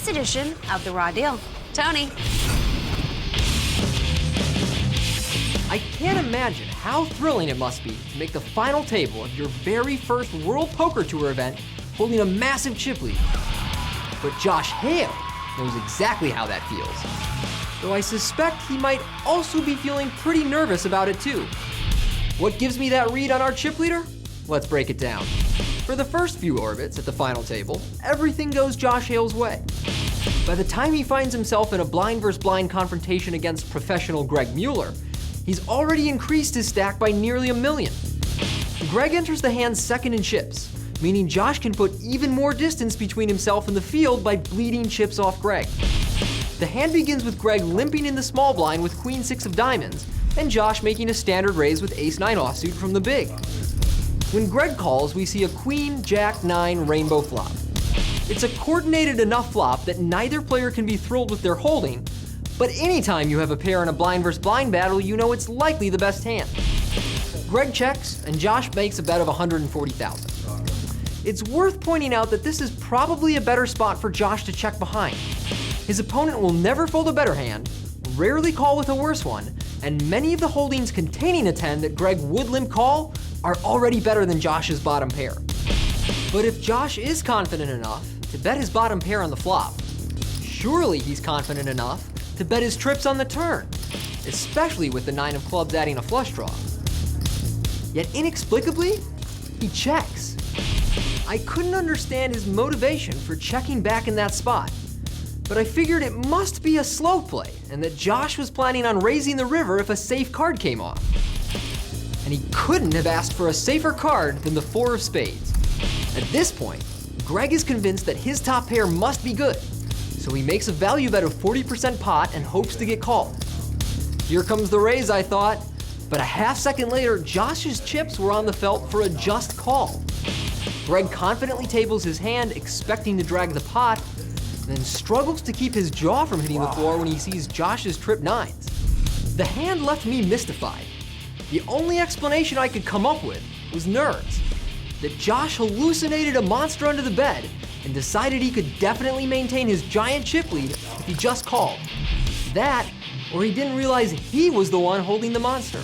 this edition of The Raw Deal. Tony. I can't imagine how thrilling it must be to make the final table of your very first World Poker Tour event holding a massive chip lead. But Josh Hale knows exactly how that feels. Though I suspect he might also be feeling pretty nervous about it too. What gives me that read on our chip leader? Let's break it down. For the first few orbits at the final table, everything goes Josh Hale's way. By the time he finds himself in a blind versus blind confrontation against professional Greg Mueller, he's already increased his stack by nearly $1 million. Greg enters the hand second in chips, meaning Josh can put even more distance between himself and the field by bleeding chips off Greg. The hand begins with Greg limping in the small blind with Queen 6 of diamonds, and Josh making a standard raise with Ace 9 offsuit from the big. When Greg calls, we see a Queen, Jack 9 rainbow flop. It's a coordinated enough flop that neither player can be thrilled with their holding, but anytime you have a pair in a blind versus blind battle, you know it's likely the best hand. Greg checks, and Josh makes a bet of $140,000. It's worth pointing out that this is probably a better spot for Josh to check behind. His opponent will never fold a better hand, rarely call with a worse one, and many of the holdings containing a 10 that Greg would limp call are already better than Josh's bottom pair. But if Josh is confident enough to bet his bottom pair on the flop, surely he's confident enough to bet his trips on the turn, especially with the 9 of clubs adding a flush draw. Yet inexplicably, he checks. I couldn't understand his motivation for checking back in that spot, but I figured it must be a slow play and that Josh was planning on raising the river if a safe card came off. And he couldn't have asked for a safer card than the 4 of spades. At this point, Greg is convinced that his top pair must be good, so he makes a value bet of 40% pot and hopes to get called. Here comes the raise, I thought, but a half second later, Josh's chips were on the felt for a just call. Greg confidently tables his hand, expecting to drag the pot, then struggles to keep his jaw from hitting the floor when he sees Josh's trip 9s. The hand left me mystified. The only explanation I could come up with was nerves. That Josh hallucinated a monster under the bed and decided he could definitely maintain his giant chip lead if he just called. That, or he didn't realize he was the one holding the monster.